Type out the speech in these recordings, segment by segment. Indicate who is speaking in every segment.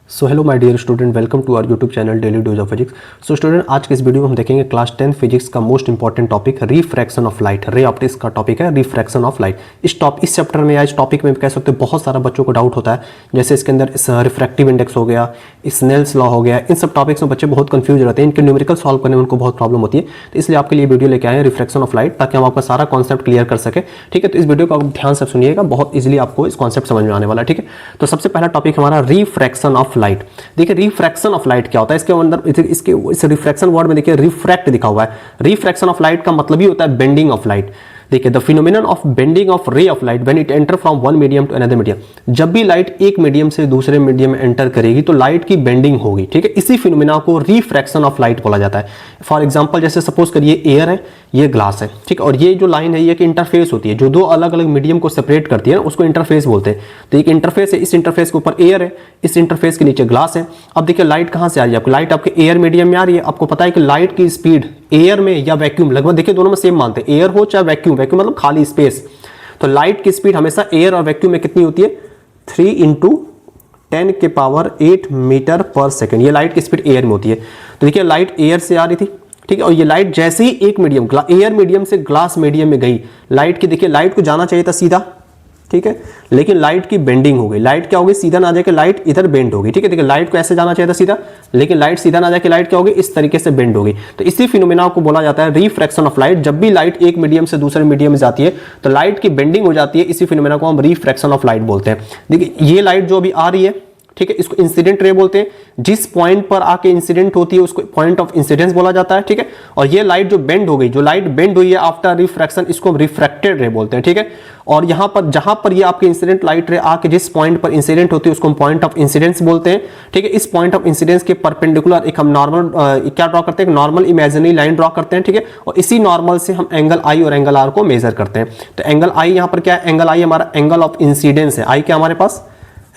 Speaker 1: So hello my dear student, welcome to our YouTube channel daily dose of physics. So student, आज के इस video में हम देखेंगे क्लास 10 फिजिक्स का most important topic refraction of light. Ray optics का topic है refraction of light. इस चैप्टर में या इस टॉपिक में कह सकते हैं बहुत सारा बच्चों को डाउट होता है, जैसे इसके अंदर रिफ्रैक्टिव इंडेक्स हो गया, स्नेल्स लॉ हो गया। इन सब टॉपिक्स में बच्चे बहुत कंफ्यूज रहते हैं, इनके न्यूमेरिकल सॉल्व करने में उनको बहुत प्रॉब्लम होती है। तो इसलिए आपके लिए वीडियो लेके आए हैं रिफ्रैक्शन ऑफ लाइट, ताकि हम आपका सारा कॉन्सेप्ट क्लियर कर सके। ठीक है, तो इस वीडियो को आप ध्यान से सुनिएगा, बहुत इजीली आपको इस कॉन्सेप्ट समझ में आने वाला है। ठीक है, तो सबसे पहला टॉपिक हमारा रिफ्रैक्शन ऑफ लाइट। देखिए रिफ्रैक्शन ऑफ लाइट क्या होता है, इसके अंदर इसके इस रिफ्रैक्शन वर्ड में देखिए रिफ्रैक्ट लिखा हुआ है। रिफ्रैक्शन ऑफ लाइट का मतलब ही होता है बेंडिंग ऑफ लाइट। देखिए the phenomenon of bending of ray of light when it enter from one medium to another medium. जब भी लाइट एक मीडियम से दूसरे मीडियम में एंटर करेगी तो लाइट की बेंडिंग होगी। ठीक है, इसी फिनोमेना को रिफ्रैक्शन ऑफ लाइट बोला जाता है। फॉर एग्जांपल, जैसे सपोज करिए एयर है, ये ग्लास है, ठीक है, और ये जो लाइन है ये एक इंटरफेस होती है जो दो अलग अलग मीडियम को सेपरेट करती है ना, उसको इंटरफेस बोलते हैं। तो एक इंटरफेस है, इस इंटरफेस के ऊपर एयर है, इस इंटरफेस के नीचे ग्लास है। अब देखिए लाइट कहां से आ रही है, आपको लाइट आपके एयर मीडियम में आ रही है। आपको पता है कि लाइट की स्पीड एयर में या वैक्यूम, लगभग देखिए दोनों में सेम मानते हैं, एयर हो चाहे वैक्यूम, वैक्यूम मतलब खाली स्पेस। तो लाइट की स्पीड हमेशा एयर और वैक्यूम में कितनी होती है, 3 × 10⁸ मीटर पर सेकेंड। ये लाइट की स्पीड एयर में होती है। तो देखिए लाइट एयर से आ रही थी, ठीक है, और ये लाइट जैसे ही एक मीडियम एयर मीडियम से ग्लास मीडियम में गई, लाइट की देखिए लाइट को जाना चाहिए था सीधा, ठीक है, लेकिन लाइट की बेंडिंग हो गई। लाइट क्या होगी, सीधा ना जाके लाइट इधर बेंड होगी। ठीक है, देखिए लाइट को ऐसे जाना चाहिए था सीधा, लेकिन लाइट सीधा ना जाके लाइट क्या होगी, इस तरीके से बेंड होगी। तो इसी फिनोमेना को बोला जाता है रिफ्रैक्शन ऑफ लाइट। जब भी लाइट एक मीडियम से दूसरे मीडियम में जाती है तो लाइट की बेंडिंग हो जाती है। इसी फिनोमेना को हम रिफ्रैक्शन ऑफ लाइट बोलते हैं। देखिए ये लाइट जो अभी आ रही है, ठीक है, इसको इंसिडेंट रे बोलते हैं। जिस पॉइंट पर आके इंसिडेंट होती है उसको पॉइंट ऑफ इंसिडेंस बोला जाता है। ठीक है, और ये लाइट जो बेंड हो गई, जो लाइट बेंड हुई है आफ्टर रिफ्रैक्शन, इसको हम रिफ्रैक्टेड रे बोलते हैं। ठीक है, और यहां पर जहां पर ये आपके इंसिडेंट लाइट रे आके जिस पॉइंट पर इंसिडेंट होती है उसको हम पॉइंट ऑफ इंसिडेंस बोलते हैं। ठीक है, इस पॉइंट ऑफ इंसिडेंस के परपेंडिकुलर एक हम नॉर्मल क्या ड्रॉ करते हैं, नॉर्मल इमेजिनरी लाइन ड्रॉ करते हैं। ठीक है, और इसी नॉर्मल से हम एंगल आई और एंगल आर को मेजर करते हैं। तो एंगल आई यहां पर क्या है, एंगल आई हमारा एंगल ऑफ इंसिडेंस है। आई क्या हमारे पास,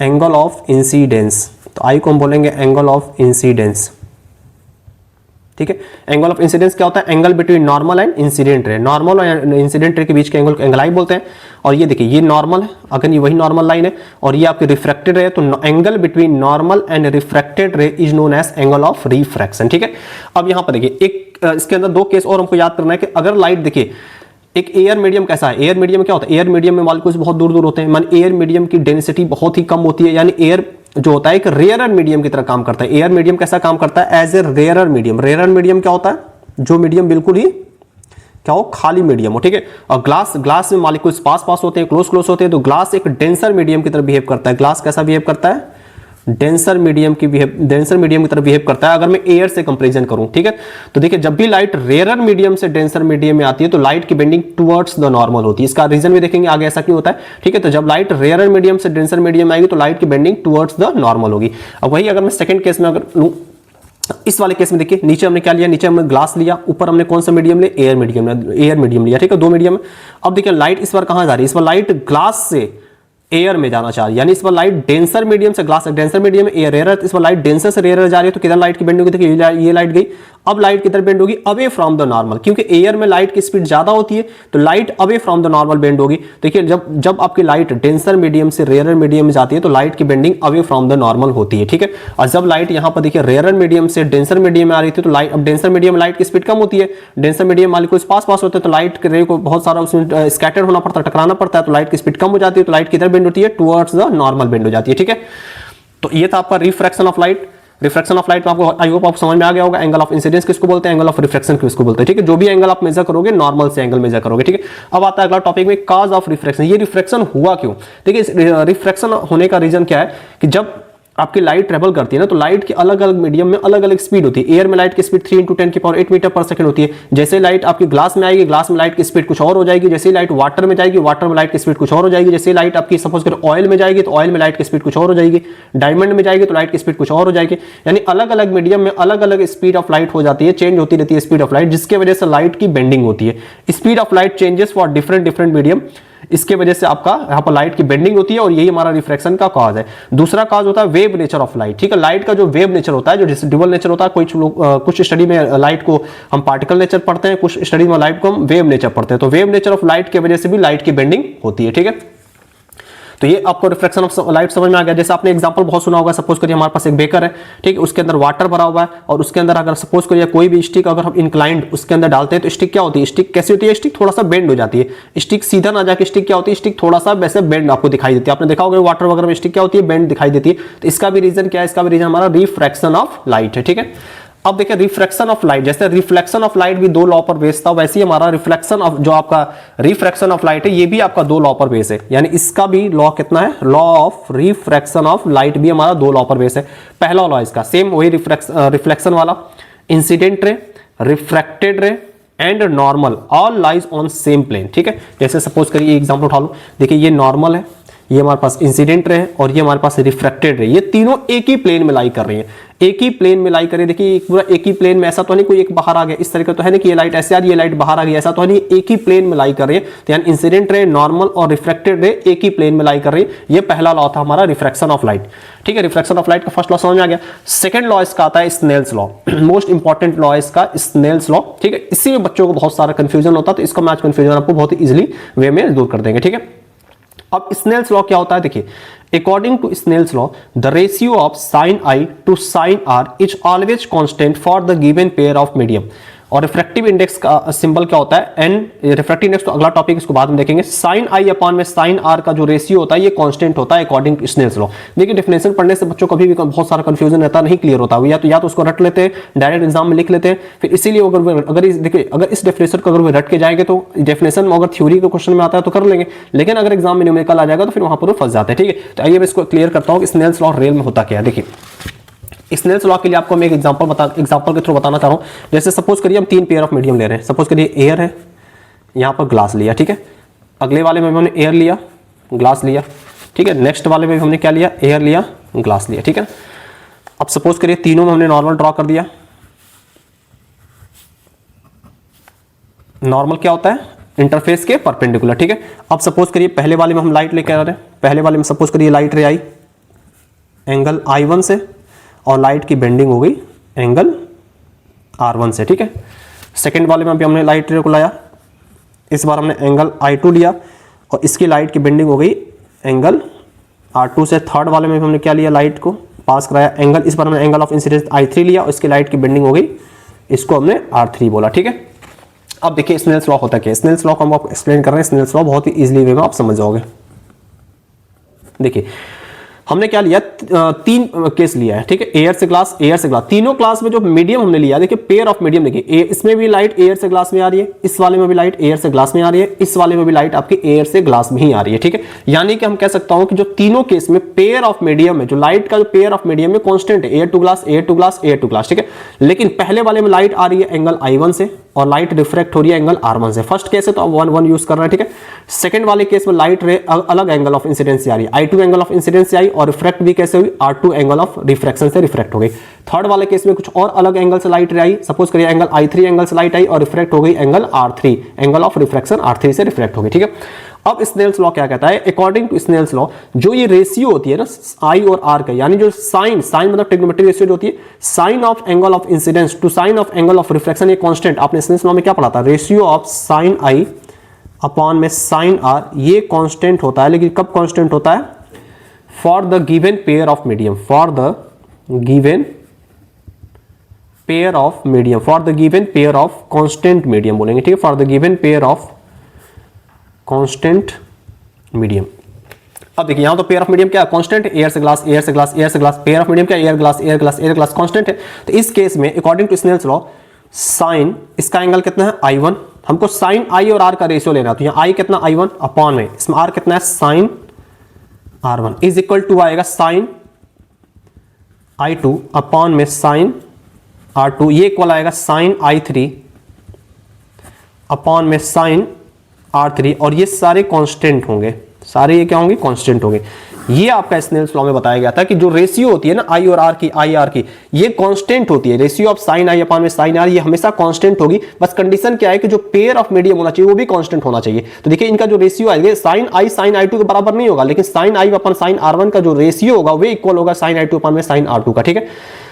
Speaker 1: एंगल ऑफ इंसिडेंस। तो आई को हम बोलेंगे एंगल ऑफ इंसिडेंस। ठीक है, एंगल ऑफ इंसिडेंस क्या होता है, angle between normal and incident ray. Normal और इंसिडेंट रे के बीच के एंगल को एंगल आई बोलते हैं। और ये देखिए ये नॉर्मल है, अगर ये वही नॉर्मल लाइन है, और ये आपके रिफ्रैक्टेड रे, तो angle between normal and refracted ray is known as angle of refraction. ठीक है, अब यहां पर देखिए एक इसके अंदर दो केस और हमको याद करना है कि अगर लाइट देखिए एक एयर मीडियम कैसा है, एयर मीडियम क्या होता है, एयर मीडियम में मॉलिक्यूल्स बहुत दूर दूर होते हैं, मान एयर मीडियम की डेंसिटी बहुत ही कम होती है, यानी एयर जो होता है एक रेयरर मीडियम की तरह काम करता है। एयर मीडियम कैसा काम करता है, as a rarer medium. Rarer medium क्या होता है, जो मीडियम बिल्कुल ही क्या हो, खाली मीडियम हो। ठीक है, और ग्लास में मॉलिक्यूल्स पास पास होते हैं, क्लोज क्लोज होते हैं, तो ग्लास एक डेंसर मीडियम की तरह बिहेव करता है। ग्लास कैसा बिहेव करता है, डेंसर मीडियम की तरफ बिहेव करता है, अगर मैं एयर से कंपैरिजन करूं। ठीक है, तो देखिए जब भी लाइट रेयरर मीडियम से डेंसर मीडियम में आती है तो लाइट की बेंडिंग टुवर्ड्स द नॉर्मल होती है। इसका रीजन भी देखेंगे आगे, ऐसा क्यों होता है। ठीक है, तो जब लाइट रेयरर मीडियम से डेंसर मीडियम में आएगी तो लाइट की बेंडिंग टुवर्ड्स द नॉर्मल होगी। अब वही अगर मैं सेकंड केस में अगर लूं, इस वाले केस में देखिए नीचे हमने क्या लिया, नीचे हमने ग्लास लिया, ऊपर हमने कौन सा मीडियम लिया, एयर मीडियम लिया। ठीक है, दो मीडियम। अब देखिए लाइट इस बार कहां जा रही है, इस बार लाइट ग्लास से एयर में जाना चाह रही है, यानी इस बार लाइट डेंसर मीडियम से ग्लास, डेंसर मीडियम में एयर रेयर, इस बार लाइट डेंसर से रेयर जा रही है, तो किधर लाइट की बेंड होगी, देखिए ये लाइट गई। अब लाइट किधर बेंड होगी, अवे फ्रॉम द नॉर्मल, क्योंकि एयर में लाइट की स्पीड ज्यादा होती है तो light away from the normal bend होगी। देखिए जब आपकी लाइट डेंसर मीडियम से रेयर मीडियम में जाती है तो लाइट की bending away from the normal होती है। ठीक है, और जब लाइट यहां पर देखिए रेयर मीडियम से डेंसर मीडियम में आ रही थी तो लाइट, अब डेंसर मीडियम में लाइट की स्पीड कम होती है, डेंसर मीडियम मॉलिक्यूल्स पास पास होते हैं, तो लाइट के रे को बहुत सारा उसमें स्कैटर होना पड़ता है, टकराना पड़ता है, तो लाइट की स्पीड कम हो जाती है, तो लाइट किधर बेंड होती है, टुवर्ड्स द नॉर्मल बेंड हो जाती है। ठीक है, तो ये था आपका refraction of light. Refraction of light में आपको आई होप आपको समझ में आ गया होगा, एंगल ऑफ इंसिडेंस किसको बोलते हैं, एंगल ऑफ रिफ्रैक्शन किसको बोलते हैं। ठीक है, जो भी एंगल आप मेजर करोगे नॉर्मल से एंगल मेजर करोगे। ठीक है, अब आता है अगला टॉपिक में कॉज ऑफ रिफ्रैक्शन। ये रिफ्रैक्शन हुआ क्यों। देखिए रिफ्रैक्शन होने का रीजन क्या है कि जब आपकी लाइट ट्रेवल करती है ना, तो लाइट की अलग अलग मीडियम में अलग अलग स्पीड होती है। एयर में लाइट की स्पीड 3 × 10⁸ मीटर पर सेकंड होती है। जैसे लाइट आपकी ग्लास में आएगी, ग्लास में लाइट की स्पीड कुछ और हो जाएगी। जैसे लाइट वाटर में जाएगी, वाटर में लाइट की स्पीड कुछ और हो जाएगी। जैसे लाइट आपकी सपोज करो ऑयल में जाएगी तो ऑयल में लाइट की स्पीड कुछ और हो जाएगी। डायमंड में जाएगी तो लाइट की स्पीड कुछ और हो जाएगी। यानी अलग अलग मीडियम में अलग अलग स्पीड ऑफ लाइट हो जाती है, चेंज होती रहती है स्पीड ऑफ लाइट, जिसकी वजह से लाइट की बेंडिंग होती है। Speed of light changes for different medium, इसके वजह से आपका यहां पर लाइट की बेंडिंग होती है, और यही हमारा रिफ्रैक्शन का कॉज है। दूसरा कॉज होता है वेव नेचर ऑफ लाइट। ठीक है, लाइट का जो वेव नेचर होता है, जो डिस्ट्रीब्यूबल नेचर होता है, कुछ स्टडी में लाइट को हम पार्टिकल नेचर पढ़ते हैं, कुछ स्टडी में लाइट को हम वेव नेचर पढ़ते हैं। तो वेव नेचर ऑफ लाइट की वजह से भी लाइट की बेंडिंग होती है। ठीक है, तो ये आपको रिफ्लेक्शन ऑफ लाइट समझ में आ गया। जैसे आपने एग्जांपल बहुत सुना होगा, सपोज करिए हमारे पास एक बेकर है, ठीक है, उसके अंदर वाटर भरा हुआ है और उसके अंदर अगर सपोज करिए कोई भी स्टिक अगर हम इंक्लाइंड उसके अंदर डालते हैं तो स्टिक क्या होती है, स्टिक कैसी होती है, स्टिक थोड़ा सा बेंड हो जाती है, स्टिक सीधा ना जाके स्टिक क्या होती है, स्टिक थोड़ा सा वैसे बेंड आपको दिखाई देती है। आपने देखा होगा वाटर वगैरह में स्टिक क्या होती है, बेंड दिखाई देती है। तो इसका भी रीजन क्या है, इसका भी रीजन हमारा रिफ्रैक्शन ऑफ लाइट है, ठीक है। अब देखिए रिफ्लेक्शन ऑफ लाइट, जैसे रिफ्लेक्शन ऑफ लाइट भी दो लॉ पर बेस्ड था, वैसे ही हमारा रिफ्लेक्शन ऑफ जो आपका रिफ्रैक्शन ऑफ लाइट है ये भी आपका दो लॉ पर बेस है। यानी इसका भी लॉ कितना है, law of refraction of light भी हमारा दो लॉ पर बेस है। पहला लॉ इसका सेम वही रिफ्लेक्शन वाला, incident ray, refracted ray and normal all lies on same plane, ठीक है। जैसे सपोज करिए एग्जांपल उठा लो, देखिए ये नॉर्मल है, ये हमारे पास इंसिडेंट रे और ये हमारे पास रिफ्रैक्टेड रे, ये तीनों एक ही प्लेन में लाई कर रही है, एक ही प्लेन में लाई कर रही है। देखिए पूरा एक ही प्लेन में, ऐसा तो नहीं कोई एक बाहर आ गया इस तरीके तो है नहीं कि ये लाइट ऐसे आ रही है, ये लाइट बाहर आ गई, ऐसा तो नहीं, एक ही प्लेन में लाई कर रही है। तो यानी इंसिडेंट रे, नॉर्मल और रिफ्रैक्टेड रे एक ही प्लेन में लाई कर रही है। ये पहला लॉ था हमारा रिफ्रैक्शन ऑफ लाइट, ठीक है। रिफ्रैक्शन ऑफ लाइट का फर्स्ट लॉ समझ में आ गया। सेकंड लॉ इसका आता है Snell's law, most important law इसका स्नेल्स लॉ, ठीक है। इसी में बच्चों को बहुत सारा कंफ्यूजन होता है, तो इसका मैच कंफ्यूजन आपको बहुत ही इजिली वे में दूर कर देंगे, ठीक है। अब स्नेल्स लॉ क्या होता है, देखिए according to Snell's law the ratio of sine I to sine are is always constant for the given pair of medium. और रिफ्रैक्टिव इंडेक्स का सिंबल क्या होता है, एन। रिफ्रैक्टिव इंडेक्स तो अगला टॉपिक, इसको बाद में देखेंगे। साइन आई अपॉन में साइन आर का जो रेशियो होता है ये कांस्टेंट होता है अकॉर्डिंग टू स्नेल्स लॉ। देखिए डेफिनेशन पढ़ने से बच्चों को कभी भी बहुत सारा कंफ्यूजन रहता है, नहीं क्लियर होता, या तो उसको रट लेते हैं, डायरेक्ट एग्जाम में लिख लेते हैं, फिर इसीलिए अगर इस डेफिनेशन को अगर वे रट के जाएंगे तो डेफिनेशन में अगर थ्योरी के क्वेश्चन में आता है तो कर लेंगे, लेकिन अगर एग्जाम में न्यूमेरिकल आ जाएगा तो फिर वहां पर फंस जाते हैं, ठीक है। तो आइए मैं इसको क्लियर करता हूँ कि स्नेल्स लॉ रियल में होता क्या है। देखिए स्नेल्स लॉ के लिए आपको मैं एक एग्जांपल के थ्रू बताना चाह रहा हूं। जैसे सपोज करिए हम तीन पेयर ऑफ मीडियम ले रहे हैं, सपोज करिए एयर है, यहां पर ग्लास लिया, ठीक है। अगले वाले में हमने एयर लिया, ग्लास लिया, ठीक है। नेक्स्ट वाले में हमने क्या लिया, एयर लिया, ग्लास लिया, ठीक है। अब सपोज करिए तीनों में हमने नॉर्मल ड्रॉ कर दिया। नॉर्मल क्या होता है, इंटरफेस के परपेंडिकुलर, ठीक है। अब सपोज करिए पहले वाले में हम लाइट लेकर आ रहे हैं, पहले वाले में सपोज करिए लाइट रे आई एंगल I1 से और लाइट की बेंडिंग हो गई एंगल R1 से, ठीक है। सेकंड वाले में भी हमने लाइट रे को लाया, इस बार हमने एंगल I2 लिया और इसकी लाइट की बेंडिंग हो गई एंगल R2 से। थर्ड वाले में हमने क्या लिया, लाइट को पास कराया एंगल, इस बार हमने एंगल ऑफ इंसिडेंस I3 लिया और इसकी लाइट की बेंडिंग हो गई, इसको हमने R3 बोला, ठीक है। अब देखिए स्नेल्स लॉ होता क्या है, स्नेल्स लॉ को हम आपको एक्सप्लेन कर रहे हैं। स्नेल्स लॉ बहुत ही इजीली वे में आप समझ जाओगे। देखिए हमने क्या लिया, तीन केस लिया है, ठीक है। एयर से ग्लास, एयर से ग्लास, तीनों क्लास में जो मीडियम हमने लिया, देखिए पेयर ऑफ मीडियम, देखिए इसमें भी लाइट एयर से ग्लास में आ रही है, इस वाले में भी लाइट एयर से ग्लास में आ रही है, इस वाले में भी लाइट आपकी एयर से ग्लास में ही आ रही है, ठीक है। यानी कि हम कह सकता हूं कि जो तीनों केस में पेयर ऑफ मीडियम है, जो लाइट का जो पेयर ऑफ मीडियम में कांस्टेंट है, air to glass, air to glass, air to glass, ठीक है। लेकिन पहले वाले में लाइट आ रही है एंगल I1 से और लाइट रिफ्रैक्ट हो रही है एंगल R1 से। फर्स्ट केस है तो अब 1 यूज कर रहे हैं, ठीक है। सेकंड वाले केस में लाइट रे अलग एंगल ऑफ इंसिडेंस से आ रही है, I2 एंगल ऑफ इंसिडेंस से आई और रिफ्रैक्ट भी कैसे हुई, R2 एंगल ऑफ रिफ्रैक्शन से रिफ्रैक्ट हो गई। थर्ड वाले केस में कुछ और अलग एंगल से लाइट रे आई, सपोज करिए एंगल I3 एंगल से लाइट आई और रिफ्रैक्ट हो गई angle R3, angle of refraction R3 से रिफ्रैक्ट हो गई, ठीक है। अब स्नेल्स लॉ क्या कहता है, अकॉर्डिंग टू स्नेल्स लॉ जो ये रेशियो होती है ना I और R का, यानी जो साइन मतलब ट्रिग्नोमेट्रिक रेशियो जो होती है, sine of angle of incidence to sine of angle of reflection, ये कांस्टेंट आपने स्नेल्स लॉ में क्या पढ़ा था, ratio of sine I upon में साइन R, ये कांस्टेंट होता है। लेकिन कब कांस्टेंट होता है, for the given pair of medium, for the given pair of medium, for the given pair of constant medium बोलेंगे, ठीक है। For the given pair of constant medium. अब देखिए यहां तो पेयर ऑफ मीडियम क्या है, कांस्टेंट, एयर से ग्लास, एयर से ग्लास, एयर से ग्लास। पेयर ऑफ मीडियम क्या है, air glass, air glass, air glass, constant है। तो इस केस में according to Snell's law sine, इसका एंगल कितना है I1, हमको साइन I और R का रेशियो लेना है, तो यहां I कितना I1 अपॉन में इसमें R कितना है sine R1 is equal to आएगा साइन I2 अपॉन में साइन R2, ये इक्वल आएगा साइन I3 अपॉन में साइन R3, और ये सारे कांस्टेंट होंगे, सारे ये क्या होंगे, कांस्टेंट होंगे। ये आपका स्नेल्स लॉ में बताया गया था कि जो रेशियो होती है ना I और R की, I R की, ये कांस्टेंट होती है। Ratio of sine I upon में साइन R, ये हमेशा कांस्टेंट होगी। बस कंडीशन क्या है कि जो पेयर ऑफ मीडियम होना चाहिए वो भी कांस्टेंट होना चाहिए। तो देखिए इनका जो रेशियो आएगा साइन I साइन I2 के बराबर नहीं होगा, लेकिन sign I upon sine R1 का जो रेशियो होगा वो इक्वल होगा साइन I2 अपॉन में साइन R2 का, ठीक है।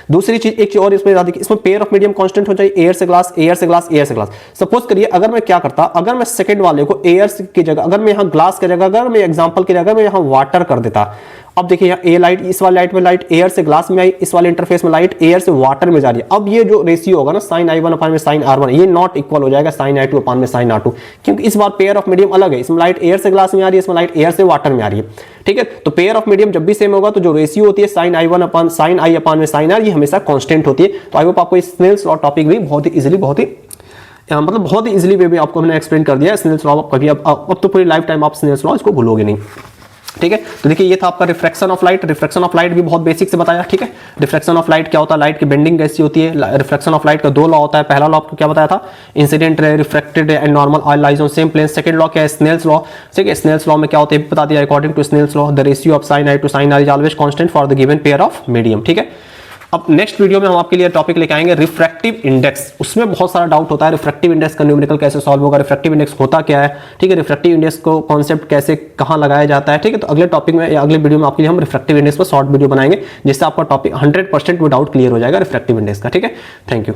Speaker 1: दूसरी चीज, एक चीज और इसमें याद रखिए, इसमें पेयर ऑफ मीडियम कांस्टेंट हो जाए, एयर से ग्लास, एयर से ग्लास, एयर से ग्लास। सपोज करिए अगर मैं क्या करता, अगर मैं सेकंड वाले को एयर की जगह, अगर मैं यहां ग्लास की जगह, अगर मैं एग्जांपल की जगह मैं यहां वाटर कर देता। अब देखिए यहाँ ए लाइट, इस वाली लाइट में लाइट एयर से ग्लास में आई, इस वाले इंटरफेस में लाइट एयर से वाटर में जा रही है। अब ये जो रेशियो होगा ना साइन आई वन अपान में साइन आर वन, ये नॉट इक्वल हो जाएगा साइन आई टू अपान में साइन आर टू, क्योंकि इस बार पेयर ऑफ मीडियम अलग है। इसमें लाइट एयर से ग्लास में आ रही है, इसमें लाइट एयर से वाटर में आ रही है। ठीक है, तो पेयर ऑफ मीडियम जब भी सेम होगा तो जो रेशियो होती है sine i one upon sine i upon में साइन आर, ये हमेशा कांस्टेंट होती है। तो आई होप आपको स्नेल्स लॉ टॉपिक भी बहुत ही इजीली, बहुत ही मतलब बहुत ही इजीली वे भी आपको मैंने एक्सप्लेन कर दिया है। स्नेल्स लॉ आप कभी अब तो पूरी लाइफ टाइम आप स्नेल्स लॉ इसको भूलोगे नहीं। ठीक है, तो देखिए ये था आपका refraction of light. Refraction of light भी बहुत बेसिक से बताया। ठीक है, रिफ्रैक्शन ऑफ लाइट क्या होता है, लाइट की बेंडिंग कैसी होती है। रिफ्रैक्शन ऑफ लाइट का दो लॉ होता है। पहला लॉ आपको क्या बताया था, incident ray, refracted and normal all lies on same plane. Second law क्या है, स्नेल्स लॉ। ठीक है, स्नेल्स लॉ में क्या होता है बता दिया, according to Snell's law the ratio of sine I to sine are is always constant for the given pair of medium. ठीक है, अब नेक्स्ट वीडियो में हम आपके लिए टॉपिक लेके आएंगे रिफ्रैक्टिव इंडेक्स। उसमें बहुत सारा डाउट होता है, रिफ्रैक्टिव इंडेक्स का न्यूमेरिकल कैसे सॉल्व होगा, रिफ्रैक्टिव इंडेक्स होता क्या है। ठीक है, रिफ्रैक्टिव इंडेक्स को कॉन्सेप्ट कैसे कहां लगाया जाता है। ठीक है, तो अगले टॉपिक में या अगले वीडियो में आपके लिए हम रिफ्रैक्टिव इंडेक्स पर शॉर्ट वीडियो बनाएंगे, जिससे आपका टॉपिक 100% विदाउट क्लियर हो जाएगा रिफ्रैक्टिव इंडेक्स का। ठीक है, थैंक यू।